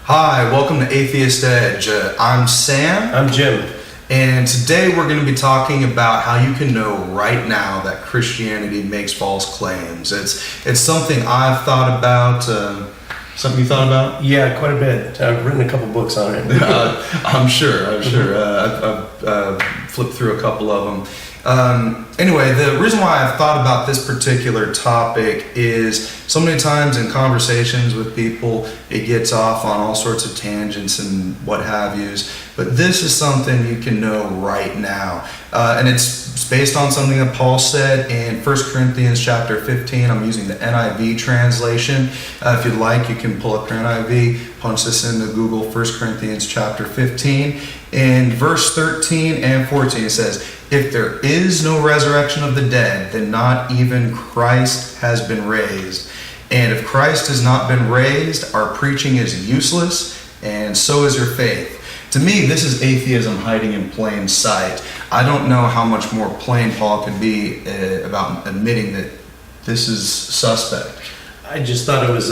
Hi, welcome to Atheist Edge. I'm Sam. I'm Jim. And today we're going to be talking about how you can know right now that Christianity makes false claims. It's something I've thought about. Something you thought about? Yeah, quite a bit. I've written a couple books on it. I'm sure. I've flipped through a couple of them. Anyway, the reason why I've thought about this particular topic is so many times in conversations with people, it gets off on all sorts of tangents and what have yous. But this is something you can know right now. And it's based on something that Paul said in 1 Corinthians chapter 15. I'm using the NIV translation. If you'd like, you can pull up your NIV, punch this into Google, 1 Corinthians chapter 15. In verse 13 and 14, it says, "If there is no resurrection of the dead, then not even Christ has been raised. And if Christ has not been raised, our preaching is useless, and so is your faith." To me, this is atheism hiding in plain sight. I don't know how much more plain Paul could be about admitting that this is suspect. I just thought it was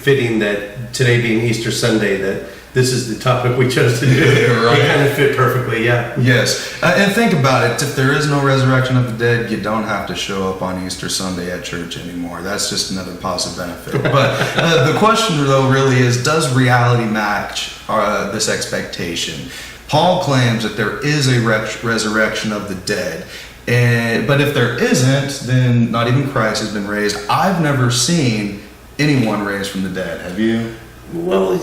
fitting that today being Easter Sunday, that this is the topic we chose to do. Right. It kind of fit perfectly, yeah. Yes, and think about it. If there is no resurrection of the dead, you don't have to show up on Easter Sunday at church anymore. That's just another positive benefit. But the question, though, really is, does reality match this expectation? Paul claims that there is a resurrection of the dead. But if there isn't, then not even Christ has been raised. I've never seen anyone raised from the dead. Have you? Well,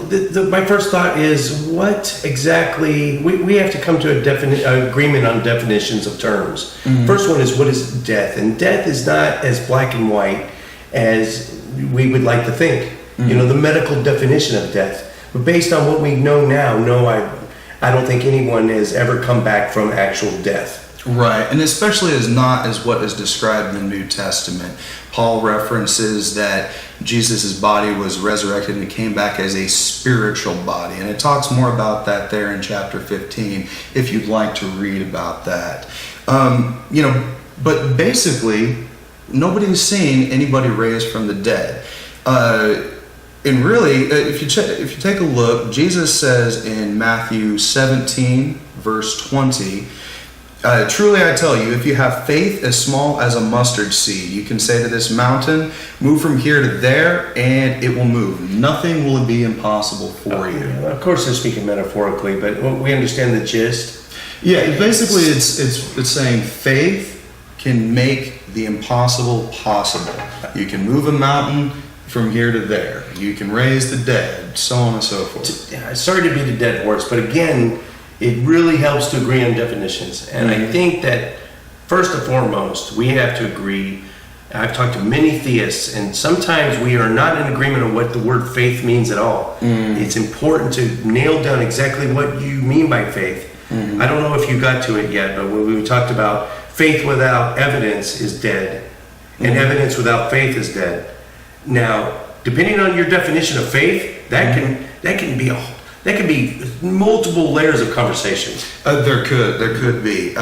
my first thought is, what exactly, we have to come to an agreement on definitions of terms. Mm-hmm. First one is, what is death? And death is not as black and white as we would like to think. Mm-hmm. You know, the medical definition of death. But based on what we know now, no, I don't think anyone has ever come back from actual death. Right, and especially as not as what is described in the New Testament. Paul references that Jesus' body was resurrected and it came back as a spiritual body. And it talks more about that there in chapter 15, if you'd like to read about that. But basically, nobody's seen anybody raised from the dead. And really, if you take a look, Jesus says in Matthew 17, verse 20, "Truly I tell you, if you have faith as small as a mustard seed, you can say to this mountain, move from here to there, and it will move. Nothing will be impossible for you." Of course, they're speaking metaphorically, but we understand the gist. Yeah, basically, it's saying faith can make the impossible possible. You can move a mountain from here to there. You can raise the dead, so on and so forth. Sorry to beat a dead horse, but again, it really helps to agree on definitions. And I think that first and foremost, we have to agree. I've talked to many theists, and sometimes we are not in agreement on what the word faith means at all. It's important to nail down exactly what you mean by faith. I don't know if you got to it yet, but when we talked about faith without evidence is dead, and evidence without faith is dead. Now, depending on your definition of faith, that can be multiple layers of conversation. There could be.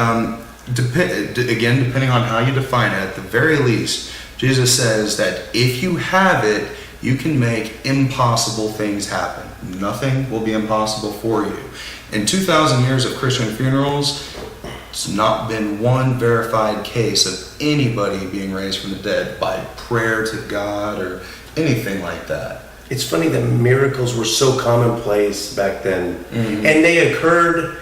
Depending on how you define it, at the very least, Jesus says that if you have it, you can make impossible things happen. Nothing will be impossible for you. In 2,000 years of Christian funerals, it's not been one verified case of anybody being raised from the dead by prayer to God or anything like that. It's funny that miracles were so commonplace back then, and they occurred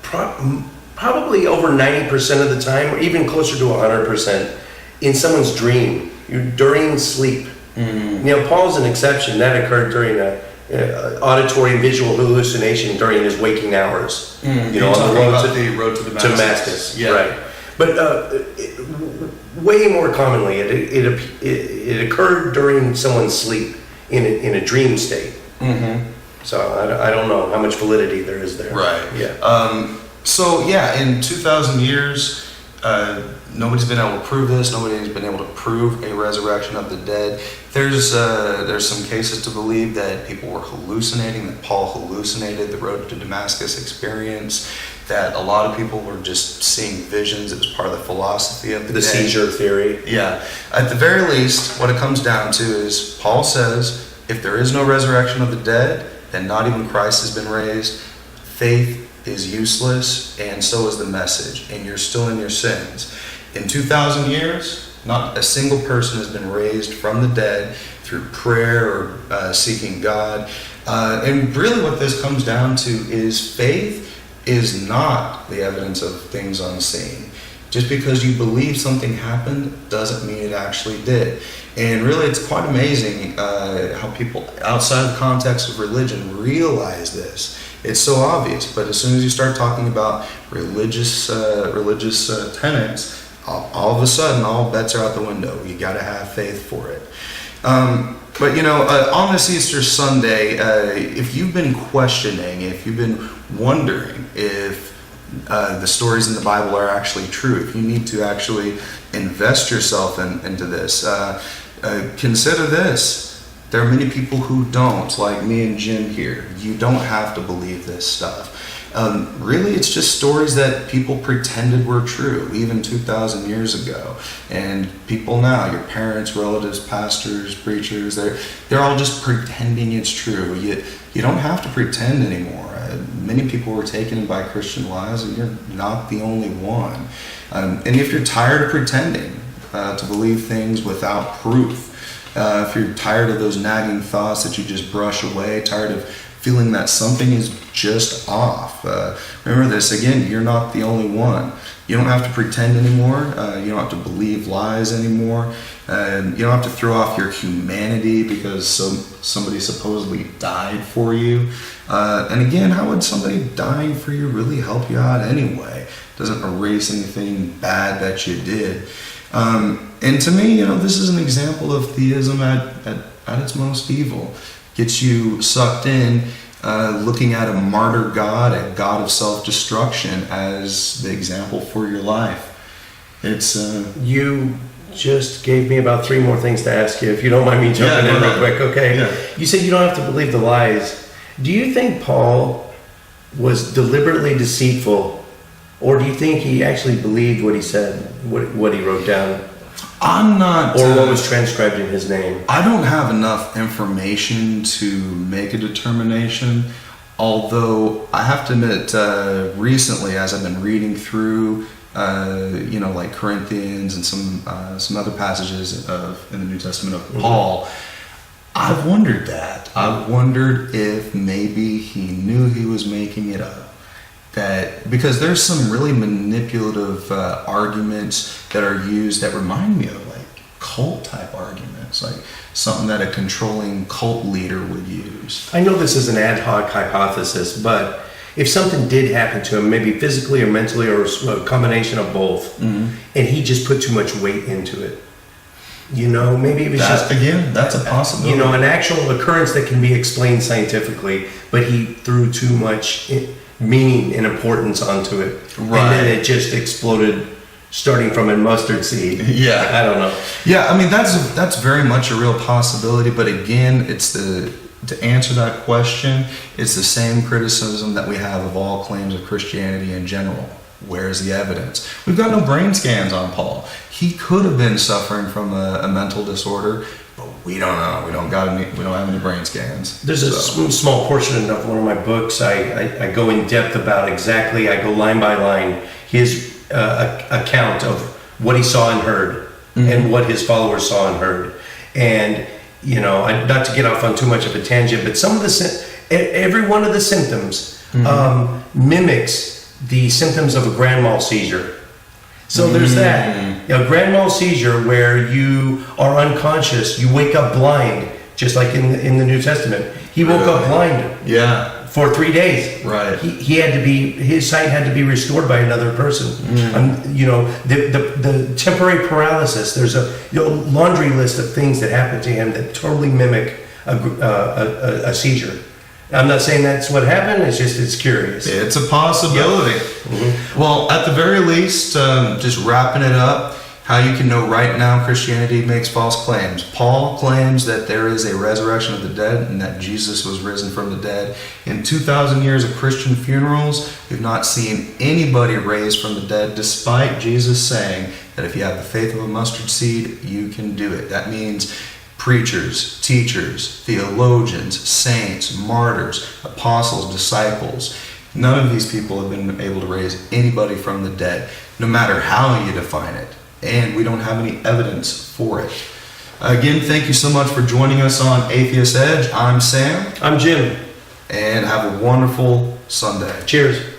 probably over 90% of the time, or even closer to 100%, in someone's dream, during sleep. Paul's an exception. That occurred during a auditory and visual hallucination during his waking hours. On the road to Damascus. Yeah. Right. But way more commonly, it occurred during someone's sleep in a dream state. So I don't know how much validity there is there. Right. Yeah. In 2,000 years, nobody's been able to prove this. Nobody's been able to prove a resurrection of the dead. There's some cases to believe that people were hallucinating, that Paul hallucinated the road to Damascus experience, that a lot of people were just seeing visions. It was part of the philosophy of the day. Seizure theory. Yeah. At the very least, what it comes down to is Paul says, if there is no resurrection of the dead, and not even Christ has been raised, faith is useless, and so is the message, and you're still in your sins. In 2,000 years, not a single person has been raised from the dead through prayer or seeking God. And really what this comes down to is faith is not the evidence of things unseen. Just because you believe something happened doesn't mean it actually did. And really it's quite amazing how people outside the context of religion realize this. It's so obvious, but as soon as you start talking about religious tenets, all of a sudden all bets are out the window. You got to have faith for it. But on this Easter Sunday, if you've been questioning, if you've been wondering if the stories in the Bible are actually true, if you need to actually invest yourself into this, consider this. There are many people who don't, like me and Jim here. You don't have to believe this stuff. Really, it's just stories that people pretended were true, even 2,000 years ago. And people now, your parents, relatives, pastors, preachers, they're all just pretending it's true. You don't have to pretend anymore. Many people were taken in by Christian lies, and you're not the only one. And if you're tired of pretending to believe things without proof, if you're tired of those nagging thoughts that you just brush away, tired of feeling that something is just off, remember this, again, you're not the only one. You don't have to pretend anymore. You don't have to believe lies anymore. You don't have to throw off your humanity because somebody supposedly died for you. And again, how would somebody dying for you really help you out anyway? It doesn't erase anything bad that you did. And to me, this is an example of theism at its most evil. Gets you sucked in, looking at a martyr God, a God of self-destruction as the example for your life. It's You just gave me about 3 more things to ask you, if you don't mind me jumping in real quick. Okay. Yeah. You said you don't have to believe the lies. Do you think Paul was deliberately deceitful, or do you think he actually believed what he said, what he wrote down? I'm not... Or what was transcribed in his name? I don't have enough information to make a determination, although I have to admit, recently, as I've been reading through, like Corinthians and some other passages in the New Testament of Paul, I've wondered that. I've wondered if maybe he knew he was making it up. Because there's some really manipulative arguments that are used that remind me of like cult type arguments, like something that a controlling cult leader would use. I know this is an ad hoc hypothesis, but if something did happen to him, maybe physically or mentally or a combination of both, and he just put too much weight into it, maybe it was that's a possibility. An actual occurrence that can be explained scientifically, but he threw too much meaning and importance onto it, right. And then it just exploded, starting from a mustard seed. Yeah, I don't know. Yeah, I mean that's very much a real possibility. But again, to answer that question, it's the same criticism that we have of all claims of Christianity in general. Where's the evidence? We've got no brain scans on Paul. He could have been suffering from a mental disorder, but we don't know. We don't have any brain scans. There's a small portion of one of my books. I go in depth about exactly. I go line by line his account of what he saw and heard, and what his followers saw and heard. And not to get off on too much of a tangent, but every one of the symptoms mimics the symptoms of a grand mal seizure. So there's that. A grand mal seizure where you are unconscious, you wake up blind, just like in the New Testament. He woke up blind. Yeah. For 3 days. Right. His sight had to be restored by another person. The temporary paralysis, there's a laundry list of things that happen to him that totally mimic a seizure. I'm not saying that's what happened, it's curious. It's a possibility. Yep. Mm-hmm. Well, at the very least, just wrapping it up, how you can know right now Christianity makes false claims. Paul claims that there is a resurrection of the dead and that Jesus was risen from the dead. In 2,000 years of Christian funerals, we've not seen anybody raised from the dead, despite Jesus saying that if you have the faith of a mustard seed, you can do it. That means preachers, teachers, theologians, saints, martyrs, apostles, disciples. None of these people have been able to raise anybody from the dead, no matter how you define it. And we don't have any evidence for it. Again, thank you so much for joining us on Atheist Edge. I'm Sam. I'm Jim. And have a wonderful Sunday. Cheers.